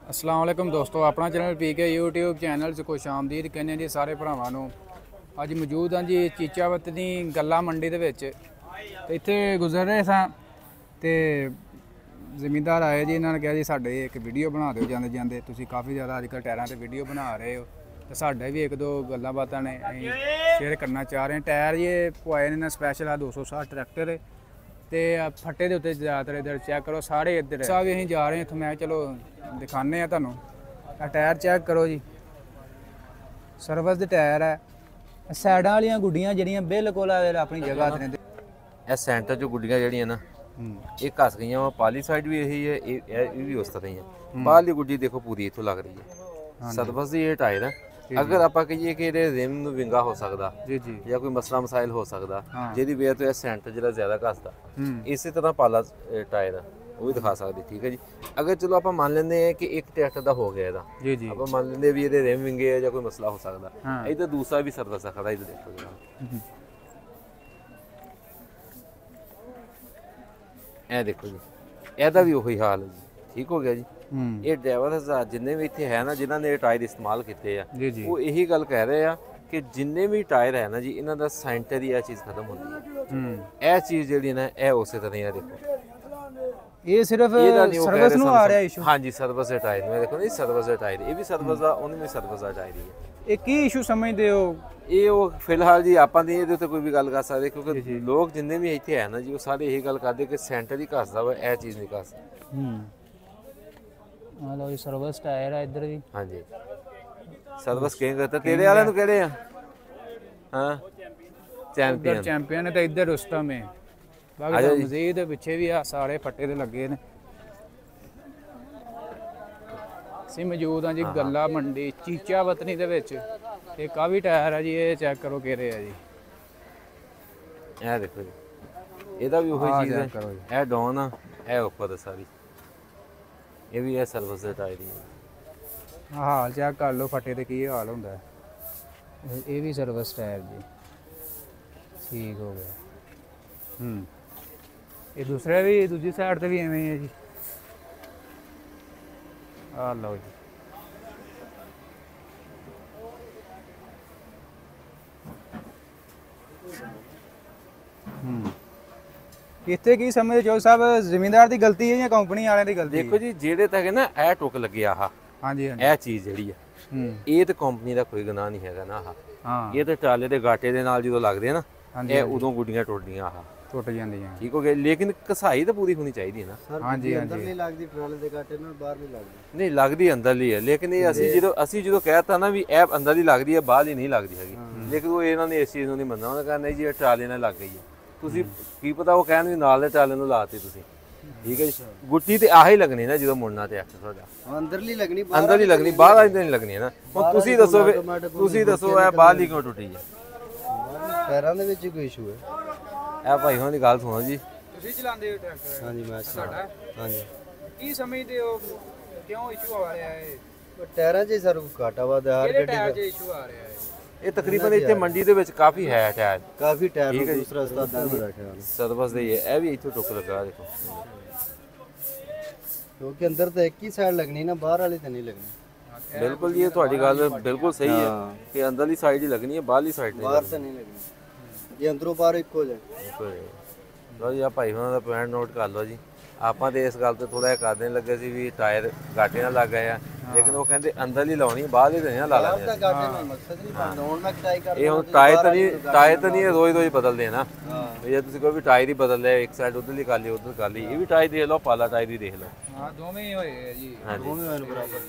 अस्सलाम वालेकुम दोस्तों, अपना चैनल पीके यूट्यूब चैनल 'ਚ खुश आमदीद कहने जी सारे भरावां ਨੂੰ। ਅੱਜ ਮੌਜੂਦ ਹਾਂ ਜੀ ਚੀਚਾਵਤ ਦੀ ਗੱਲਾ ਮੰਡੀ ਦੇ ਵਿੱਚ ਤੇ ਇੱਥੇ ਗੁਜ਼ਰ ਰਹੇ ਸਾਂ ਤੇ ਜ਼ਿਮੀਂਦਾਰ ਆਏ ਜੀ। ਇਹਨਾਂ ਨੇ ਕਿਹਾ ਜੀ ਸਾਡੇ ਇੱਕ ਵੀਡੀਓ ਬਣਾ ਦਿਓ ਜਾਂਦੇ ਜਾਂਦੇ, ਤੁਸੀਂ ਕਾਫੀ ਜ਼ਿਆਦਾ ਅੱਜ ਕੱਲ੍ਹ ਟਾਇਰਾਂ ਤੇ ਵੀਡੀਓ ਬਣਾ ਰਹੇ ਹੋ ਤੇ ਸਾਡੇ ਵੀ ਇੱਕ ਦੋ ਗੱਲਾਂ ਬਾਤਾਂ ਨੇ ਅਸੀਂ ਸ਼ੇਅਰ ਕਰਨਾ ਚਾਹ ਰਹੇ। ਟਾਇਰ ਇਹ ਪਵਾਏ ਨੇ ਸਪੈਸ਼ਲ ਆ 260 ਟਰੈਕਟਰ ਤੇ ਫੱਟੇ ਦੇ ਉੱਤੇ ਜ਼ਿਆਦਾਤਰ ਇੱਧਰ ਚੈੱਕ ਕਰੋ, ਸਾਰੇ ਇੱਧਰ ਸਾਹਿਬ ਅਸੀਂ ਜਾ ਰਹੇ ਇੱਥੋਂ। ਮੈਂ ਚਲੋ ਦਿਖਾਉਂਦੇ ਆ ਤੁਹਾਨੂੰ। ਆ ਟਾਇਰ ਚੈੱਕ ਕਰੋ ਜੀ, ਸਰਵਿਸ ਦੇ ਟਾਇਰ ਹੈ। ਸਾਈਡਾਂ ਵਾਲੀਆਂ ਗੁੱਡੀਆਂ ਜਿਹੜੀਆਂ ਬਿਲਕੁਲ ਆਪਣੀ ਜਗ੍ਹਾ ਤੇ ਨੇ। ਇਹ ਸੈਂਟਰ 'ਚ ਗੁੱਡੀਆਂ ਜਿਹੜੀਆਂ ਨਾ ਇਹ ਘਸ ਗਈਆਂ ਵਾ। ਪਾਲੀ ਸਾਈਡ ਵੀ ਇਹੀ ਹੈ, ਇਹ ਵੀ ਉਸ ਤਰ੍ਹਾਂ ਹੀ ਹੈ। ਬਾਹਰਲੀ ਗੁੱਡੀ ਦੇਖੋ ਪੂਰੀ ਇੱਥੋਂ ਲੱਗ ਰਹੀ ਹੈ। ਸਰਵਿਸ ਦੀ ਇਹ ਟਾਇਰ ਹੈ। ਅਗਰ ਆਪਾਂ ਕਹੀਏ ਕਿ ਇਹਦੇ ਰਿਮ ਨੂੰ ਵਿੰਗਾ ਹੋ ਸਕਦਾ ਜੀ ਜੀ, ਜਾਂ ਕੋਈ ਮਸਲਾ ਮਸਾਇਲ ਹੋ ਸਕਦਾ ਜਿਹਦੀ ਵਜ੍ਹਾ ਤੋਂ ਇਹ ਸੈਂਟਰ ਜਿਹੜਾ ਜ਼ਿਆਦਾ ਘਸਦਾ, ਇਸੇ ਤਰ੍ਹਾਂ ਪਾਲਾ ਟਾਇਰ ਉਹ ਵੀ ਦਿਖਾ ਸਕਦੇ। ਠੀਕ ਹੈ ਜੀ। ਅਗਰ ਚਲੋ ਆਪਾਂ ਮੰਨ ਲੈਂਦੇ ਹਾਂ ਕਿ ਇੱਕ ਟਰੈਕਟਰ ਦਾ ਹੋ ਗਿਆ ਇਹਦਾ, ਜੀ ਜੀ, ਆਪਾਂ ਮੰਨ ਲੈਂਦੇ ਵੀ ਇਹਦੇ ਰਿਮ ਵਿੰਗੇ ਆ ਜਾਂ ਕੋਈ ਮਸਲਾ ਹੋ ਸਕਦਾ, ਇਹਦਾ ਦੂਸਰਾ ਵੀ ਸਰਵਿਸ ਆ ਖੜਾ। ਇਹਦਾ ਦੇਖੋ ਜਰਾ, ਇਹ ਦੇਖੋ ਜੀ, ਇਹਦਾ ਵੀ ਉਹੀ ਹਾਲ ਹੈ ਜੀ। ਠੀਕ ਹੋ ਗਿਆ ਜੀ। ਇਹ ਡਰਾਈਵਰ ਜਿੰਨੇ ਵੀ ਇੱਥੇ ਹੈ ਨਾ ਜਿਨ੍ਹਾਂ ਨੇ ਇਹ ਟਾਇਰ ਇਸਤੇਮਾਲ ਕੀਤੇ ਆ, ਉਹ ਇਹੀ ਗੱਲ ਕਹਿ ਰਹੇ ਆ ਕਿ ਜਿੰਨੇ ਵੀ ਟਾਇਰ ਹੈ ਨਾ ਜੀ, ਇਹਨਾਂ ਦਾ ਸੈਂਟਰ ਦੀ ਇਹ ਚੀਜ਼ ਖਤਮ ਹੁੰਦੀ ਹੈ। ਇਹ ਚੀਜ਼ ਜਿਹੜੀ ਨਾ ਇਹ ਉਸੇ ਤਰ੍ਹਾਂ ਹੀ ਆ। ਦੇਖੋ ਇਹ ਸਿਰਫ ਸਰਵਿਸ ਨੂੰ ਆ ਰਿਹਾ ਇਸ਼ੂ। ਹਾਂਜੀ, ਸਰਵਿਸ ਦੇ ਟਾਇਰ ਨੂੰ ਦੇਖੋ ਨਹੀਂ, ਸਰਵਿਸ ਦੇ ਟਾਇਰ ਇਹ ਵੀ ਸਰਵਿਸ ਦਾ, ਉਹਨੇ ਵੀ ਸਰਵਿਸ ਦਾ ਟਾਇਰ ਹੀ ਹੈ। ਇਹ ਕੀ ਇਸ਼ੂ ਸਮਝਦੇ ਹੋ? ਇਹ ਉਹ ਫਿਲਹਾਲ ਜੀ ਆਪਾਂ ਨਹੀਂ ਇਹਦੇ ਉੱਤੇ ਕੋਈ ਵੀ ਗੱਲ ਕਰ ਸਕਦੇ, ਕਿਉਂਕਿ ਲੋਕ ਜਿੰਨੇ ਵੀ ਇੱਥੇ ਹੈ ਨਾ ਜੀ, ਉਹ ਸਾਰੇ ਇਹੀ ਗੱਲ ਕਰਦੇ ਕਿ ਸੈਂਟਰ ਹੀ ਘਸਦਾ ਵਾ, ਇਹ ਚੀਜ਼ ਨਹੀਂ ਘਸਦੀ। ਆ ਲੋ ਇਹ ਸਰਵਿਸ ਟਾਇਰ ਆ ਇੱਧਰ ਵੀ। ਹਾਂਜੀ, ਸਰਵਿਸ ਕਿੰਗ ਕਰਤਾ। ਤੇਰੇ ਵਾਲਿਆਂ ਨੂੰ ਕਿਹੜੇ ਆ? ਹਾਂ, ਚੈਂਪੀਅਨ ਹੈ ਤੇ ਇੱਧਰ ਰੁਸਤਮ ਹੈ। ਬਾਕੀ ਮਜ਼ੀਦ ਪਿੱਛੇ ਵੀ ਆ ਸਾਰੇ ਫੱਟੇ ਤੇ ਲੱਗੇ ਨੇ। ਅਸੀਂ ਮੌਜੂਦ ਹਾਂ ਜੀ ਗੱਲਾ ਮੰਡੀ ਚੀਚਾ ਵਤਨੀ ਦੇ ਵਿੱਚ। ਇਹ ਕਾਫੀ ਟਾਇਰ ਆ ਜੀ, ਇਹ ਚੈੱਕ ਕਰੋ ਕਿਹੜੇ ਆ ਜੀ। ਇਹ ਦੇਖੋ ਜੀ, ਇਹਦਾ ਵੀ ਉਹੀ ਚੀਜ਼ ਹੈ। ਇਹ ਡਾਊਨ ਆ, ਇਹ ਉੱਪਰ ਆ ਸਾਰੀ। ਇਹ ਵੀ ਇਹ ਸਰਵਿਸ ਦੇ ਟਾਇਰ ਹੀ ਹੈ। ਹਾਲ ਚੈੱਕ ਕਰ ਲਓ ਫੱਟੇ ਤੇ ਕੀ ਹਾਲ ਹੁੰਦਾ ਹੈ। ਇਹ ਵੀ ਸਰਵਿਸ ਟਾਇਰ ਜੀ, ਠੀਕ ਹੋ ਗਿਆ। ਇਹ ਦੂਸਰੇ ਵੀ, ਦੂਜੀ ਸਾਈਡ ਤੇ ਵੀ ਐਵੇਂ ਹੀ ਹੈ ਜੀ। ਆ ਲਓ ਜੀ, ਇੱਥੇ ਕੀ ਸਮਝਦੇ ਚੌਕ ਸਾਹਿਬ, ਜ਼ਿਮੀਂਦਾਰ ਦੀ ਗਲਤੀ ਹੈ ਜਾਂ ਕੰਪਨੀ ਵਾਲਿਆਂ ਦੀ ਗਲਤੀ? ਦੇਖੋ ਜੀ, ਜਿਹੜੇ ਤੱਕ ਨਾ ਇਹ ਟੁੱਕ ਲੱਗਿਆ ਆਹ, ਹਾਂਜੀ, ਇਹ ਚੀਜ਼ ਜਿਹੜੀ ਆ, ਇਹ ਤੇ ਕੰਪਨੀ ਦਾ ਕੋਈ ਗੁਨਾਹ ਨਹੀਂ ਹੈਗਾ ਨਾ। ਆਹ ਇਹ ਤੇ ਟਰਾਲੇ ਦੇ ਗਾਟੇ ਦੇ ਨਾਲ ਜਦੋਂ ਲੱਗਦੇ ਆ ਨਾ, ਇਹ ਉਦੋਂ ਗੁੱਡੀਆਂ ਟੁੱਟਦੀਆਂ, ਆਹ ਟੁੱਟ ਜਾਂਦੀਆਂ। ਠੀਕ ਹੋ ਗਿਆ। ਲੇਕਿਨ ਘਸਾਈ ਤਾਂ ਪੂਰੀ ਹੋਣੀ ਚਾਹੀਦੀ ਹੈ ਨਾ। ਹਾਂਜੀ ਹਾਂਜੀ, ਅੰਦਰ ਨਹੀਂ ਲੱਗਦੀ ਟਰਾਲੇ ਦੇ ਗਾਟੇ ਨਾਲ, ਬਾਹਰ ਨਹੀਂ ਲੱਗਦੀ। ਨਹੀਂ ਲੱਗਦੀ, ਅੰਦਰਲੀ ਹੈ। ਲੇਕਿਨ ਇਹ ਅਸੀਂ ਜਦੋਂ ਕਹਿਤਾ ਨਾ ਵੀ ਇਹ ਅੰਦਰਲੀ ਲੱਗਦੀ ਹੈ, ਬਾਹਰ ਹੀ ਨਹੀਂ ਲੱਗਦੀ ਹੈਗੀ। ਲੇਕਿਨ ਉਹ ਇਹਨਾਂ ਨੇ ਇਸ ਚੀਜ਼ ਨੂੰ ਨਹੀਂ ਮੰਨਣਾ। ਉਹਨਾਂ ਕਹਿੰਦੇ ਜੀ ਇਹ ਟਰਾਲੇ ਨਾਲ ਲੱਗ ਗਈ ਹੈ। ਤੁਸੀਂ ਕੀ ਪਤਾ ਉਹ ਕਹਿਣ ਵੀ ਨਾਲ ਦੇ ਟਰਾਲੇ ਨੂੰ ਲਾਤੀ ਤੁਸੀਂ। ਠੀਕ ਹੈ ਜੀ। ਗੁੱਟੀ ਤੇ ਆਹੀ ਲੱਗਣੀ ਨਾ ਜਦੋਂ ਮੁੜਨਾ ਤੇ ਐਕਟ ਤੁਹਾਡਾ ਅੰਦਰਲੀ ਲੱਗਣੀ, ਅੰਦਰਲੀ ਲੱਗਣੀ, ਬਾਹਰ ਵਾਲੀ ਨਹੀਂ ਲੱਗਣੀ ਹੈ ਨਾ। ਹੁਣ ਤੁਸੀਂ ਦੱਸੋ ਇਹ ਬਾਹਰਲੀ ਕਿਉਂ ਟੁੱਟੀ ਹੈ? ਪੈਰਾਂ ਦੇ ਵਿੱਚ ਕੋਈ ਇਸ਼ੂ ਹੈ? ਇਹ ਭਾਈ ਹੋਣੀ ਗੱਲ ਸੁਣੋ ਜੀ, ਤੁਸੀਂ ਚਲਾਉਂਦੇ ਹੋ ਟਰੈਕਟਰ? ਹਾਂਜੀ, ਮੈਂ ਸਾਡਾ। ਹਾਂਜੀ, ਕੀ ਸਮਝਦੇ ਹੋ ਕਿਉਂ ਇਸ਼ੂ ਆ ਰਿਹਾ ਹੈ? ਟਾਇਰਾਂ 'ਚ ਸਰ ਘਾਟਾ ਵਾਦਾ ਹਰ ਗੱਡੀ ਦਾ ਇਸ਼ੂ ਆ ਰਿਹਾ ਹੈ। ਇਹ ਤਕਰੀਬਨ ਇੱਥੇ ਮੰਡੀ ਦੇ ਵਿੱਚ ਕਾਫੀ ਹੈ ਟਾਇਰ, ਕਾਫੀ ਟਾਇਰ ਨੂੰ ਦੂਸਰਾ ਉਸਤਾਦ ਦਾ ਮੇਰਾ ਖਿਆਲ ਸਰਵਿਸ ਦੇ ਹੀ ਹੈ। ਇਹ ਵੀ ਇੱਥੋਂ ਟੁੱਕ ਲੱਗਾ ਦੇਖੋ, ਕਿਉਂਕਿ ਅੰਦਰ ਤਾਂ ਇੱਕ ਹੀ ਸਾਈਡ ਲੱਗਣੀ ਨਾ, ਬਾਹਰ ਵਾਲੀ ਤਾਂ ਨਹੀਂ ਲੱਗਣੀ। ਬਿਲਕੁਲ ਜੀ, ਇਹ ਤੁਹਾਡੀ ਗੱਲ ਬਿਲਕੁਲ ਸਹੀ ਹੈ ਕਿ ਅੰਦਰਲੀ ਸਾਈਡ ਹੀ ਲੱਗਣੀ ਹੈ, ਬਾਹਰਲੀ ਸਾਈਡ ਨਹੀਂ। ਬਾਹਰ ਤਾਂ ਨਹੀਂ ਲੱਗਣੀ, ਇਹ ਅੰਦਰੋਂ ਬਾਹਰ ਇੱਕੋ ਜਾਏ। ਲਓ ਜੀ, ਆ ਭਾਈ ਉਹਨਾਂ ਦਾ ਪੁਆਇੰਟ ਨੋਟ ਕਰ ਲਓ ਜੀ। ਆਪਾਂ ਤੇ ਇਸ ਗੱਲ ਤੇ ਥੋੜਾ ਜਿਹਾ ਕਰਦੇ ਲੱਗੇ ਸੀ ਵੀ ਟਾਇਰ ਗਾਟੇ ਨਾਲ ਲੱਗ ਗਏ ਆ, ਲੇਕਿਨ ਉਹ ਕਹਿੰਦੇ ਅੰਦਰਲੀ ਲਾਉਣੀ, ਬਾਹਰਲੀ ਤਾਂ ਨਹੀਂ ਲਾ ਲੈਣੀ। ਇਹ ਹੁਣ ਟਾਇਰ ਤਾਂ ਨਹੀਂ ਰੋਜ਼ ਬਦਲਦੇ ਨਾ। ਜੇ ਤੁਸੀਂ ਕੋਈ ਵੀ ਟਾਇਰ ਹੀ ਬਦਲ ਲਿਆ, ਇੱਕ ਸਾਈਡ ਉਧਰਲੀ ਕਰ ਲਈ, ਉਧਰ ਕਰ ਲਈ, ਇਹ ਵੀ ਟਾਇਰ ਦੇਖ ਲਓ, ਪਾਲਾ ਟਾਇਰ ਵੀ ਦੇਖ ਲਓ। ਹਾਂ, ਦੋਵੇਂ ਹੋਏ ਆ ਜੀ, ਦੋਵੇਂ ਹੋਏ ਬਰਾਬਰ।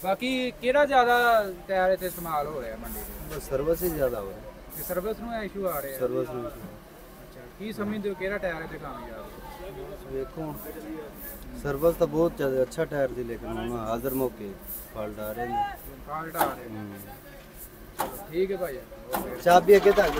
ਬਾਕੀ ਕਿਹੜਾ ਜ਼ਿਆਦਾ ਟਾਇਰ ਇੱਥੇ ਇਸਤੇਮਾਲ ਹੋ ਰਿਹਾ ਮੰਡੀ ਦੇ? ਸਰਵਿਸ ਹੀ ਜ਼ਿਆਦਾ ਹੋ ਰਹੀ ਹੈ। ਸਰਵਿਸ ਨੂੰ ਇਸ਼ੂ ਆ ਰਿਹਾ? ਸਰਵਿਸ ਨੂੰ। ਅੱਛਾ, ਕੀ ਸਮਝਦੇ ਹੋ ਕਿਹੜਾ ਟਾਇਰ ਇੱਥੇ ਕਾਮਯਾਬ? ਵੇਖੋ, ਸਰਵਿਸ ਤਾਂ ਬਹੁਤ ਜ਼ਿਆਦਾ ਅੱਛਾ ਟਾਇਰ ਦੀ, ਲੇਕਿਨ ਹੁਣ ਹਾਜ਼ਰ ਮੌਕੇ ਫਾਲਟ ਆ ਰਹੇ ਨੇ। ਫਾਲਟ ਆ ਰਹੇ। ਠੀਕ ਹੈ ਭਾਈ, ਚਾਬੀ ਅੱਗੇ ਤੱਕ